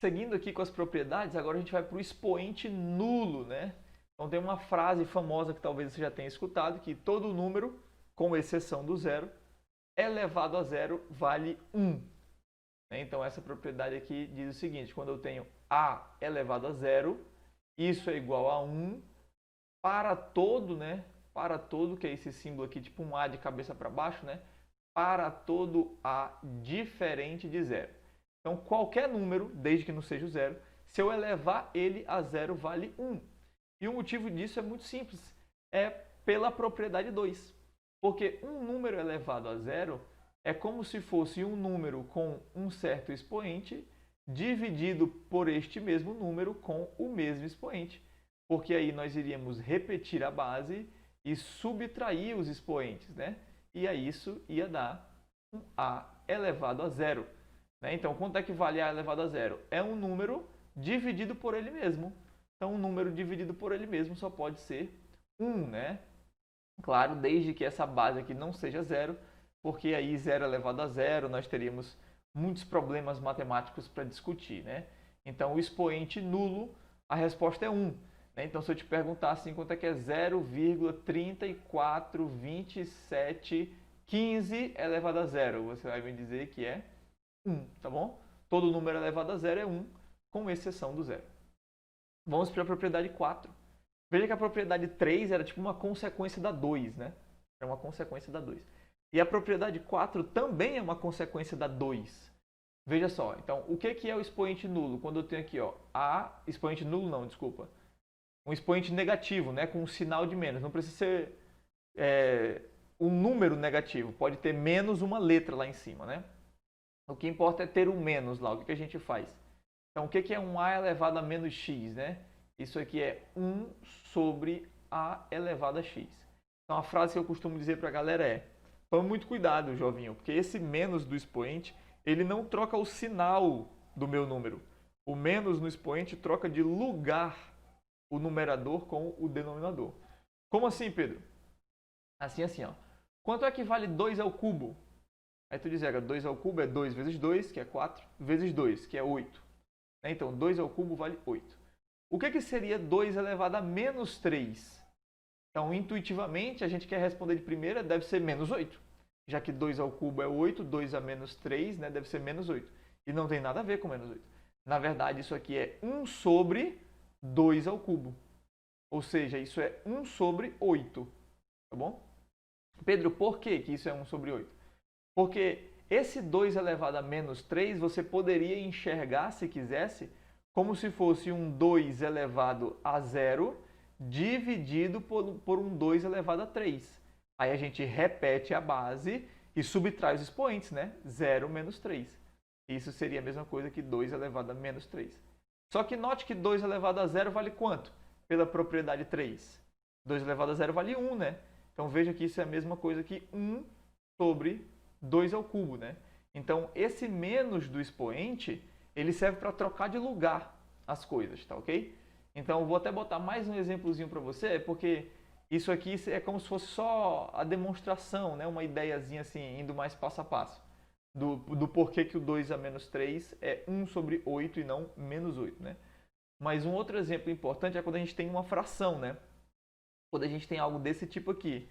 Seguindo aqui com as propriedades, agora a gente vai para o expoente nulo, né? Então tem uma frase famosa que talvez você já tenha escutado, que todo número, com exceção do zero, elevado a zero vale 1. Então essa propriedade aqui diz o seguinte: quando eu tenho a elevado a zero, isso é igual a 1 para todo, né? Para todo, que é esse símbolo aqui, tipo um A de cabeça para baixo, né? Para todo A diferente de zero. Então qualquer número, desde que não seja o zero, se eu elevar ele a zero, vale 1. E o motivo disso é muito simples, é pela propriedade 2. Porque um número elevado a zero é como se fosse um número com um certo expoente dividido por este mesmo número com o mesmo expoente. Porque aí nós iríamos repetir a base e subtrair os expoentes, né? E aí isso ia dar um A elevado a zero. Né? Então, quanto é que vale A elevado a zero? É um número dividido por ele mesmo. Então, um número dividido por ele mesmo só pode ser 1, né? Claro, desde que essa base aqui não seja zero, porque aí zero elevado a zero nós teríamos muitos problemas matemáticos para discutir, né? Então, o expoente nulo, a resposta é 1. Né? Então, se eu te perguntar assim, quanto é que é 0,342715 elevado a zero, você vai me dizer que é 1, tá bom? Todo número elevado a zero é 1, com exceção do zero. Vamos para a propriedade 4. Veja que a propriedade 3 era tipo uma consequência da 2, né? Era uma consequência da 2. E a propriedade 4 também é uma consequência da 2. Veja só, então, o que é o expoente nulo? Quando eu tenho aqui, ó, expoente nulo não, desculpa. Um expoente negativo, né? Com um sinal de menos. Não precisa ser um número negativo. Pode ter menos uma letra lá em cima, né? O que importa é ter um menos lá. O que a gente faz? Então, o que é um A elevado a menos x, né? Isso aqui é 1 sobre A elevado a x. Então, a frase que eu costumo dizer para a galera é: tome muito cuidado, jovinho, porque esse menos do expoente, ele não troca o sinal do meu número. O menos no expoente troca de lugar o numerador com o denominador. Como assim, Pedro? Assim, ó. Quanto é que vale 2 ao cubo? Aí tu diz, 2 ao cubo é 2 vezes 2, que é 4, vezes 2, que é 8. Então, 2 ao cubo vale 8. O que seria 2 elevado a menos 3? Então, intuitivamente, a gente quer responder de primeira, deve ser menos 8. Já que 2 ao cubo é 8, 2 a menos 3, né, deve ser menos 8. E não tem nada a ver com menos 8. Na verdade, isso aqui é 1 sobre 2 ao cubo. Ou seja, isso é 1 sobre 8. Tá bom? Pedro, por que isso é 1 sobre 8? Porque esse 2 elevado a menos 3 você poderia enxergar, se quisesse, como se fosse um 2 elevado a 0 dividido por um 2 elevado a 3. Aí a gente repete a base e subtrai os expoentes, né? 0 menos 3. Isso seria a mesma coisa que 2 elevado a menos 3. Só que note que 2 elevado a 0 vale quanto? Pela propriedade 3. 2 elevado a 0 vale 1, né? Então veja que isso é a mesma coisa que 1 sobre 2 ao cubo, né? Então, esse menos do expoente, ele serve para trocar de lugar as coisas, tá ok? Então, eu vou até botar mais um exemplozinho para você, porque isso aqui é como se fosse só a demonstração, né? Uma ideiazinha assim, indo mais passo a passo. Do porquê que o 2 a menos 3 é 1 sobre 8 e não menos 8, né? Mas um outro exemplo importante é quando a gente tem uma fração, né? Quando a gente tem algo desse tipo aqui,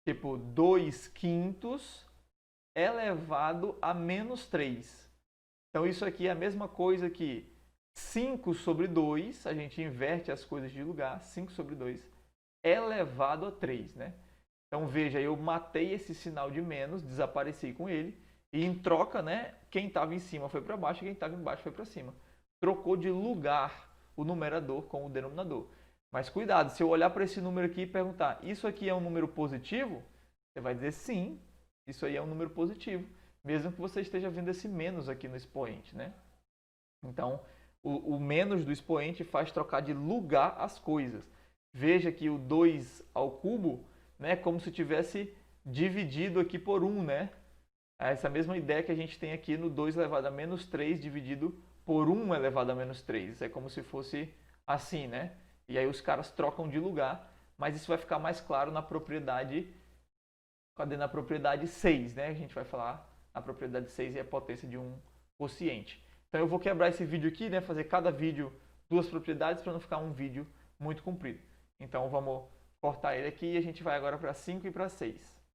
tipo 2 quintos elevado a menos 3. Então, isso aqui é a mesma coisa que 5 sobre 2, a gente inverte as coisas de lugar, 5 sobre 2 elevado a 3, né? Então, veja, eu matei esse sinal de menos, desapareci com ele, e em troca, né, quem estava em cima foi para baixo e quem estava embaixo foi para cima. Trocou de lugar o numerador com o denominador. Mas cuidado, se eu olhar para esse número aqui e perguntar, isso aqui é um número positivo? Você vai dizer sim, isso aí é um número positivo, mesmo que você esteja vendo esse menos aqui no expoente, né? Então, o menos do expoente faz trocar de lugar as coisas. Veja que o 2 ao cubo, né, é como se tivesse dividido aqui por 1, né? Essa mesma ideia que a gente tem aqui no 2 elevado a menos 3 dividido por 1 elevado a menos 3. É como se fosse assim, né? E aí os caras trocam de lugar, mas isso vai ficar mais claro na propriedade, cadê? Na propriedade 6, né? A gente vai falar, a propriedade 6 é a potência de um quociente. Então eu vou quebrar esse vídeo aqui, né, fazer cada vídeo 2 propriedades para não ficar um vídeo muito comprido. Então vamos cortar ele aqui e a gente vai agora para 5 e para 6.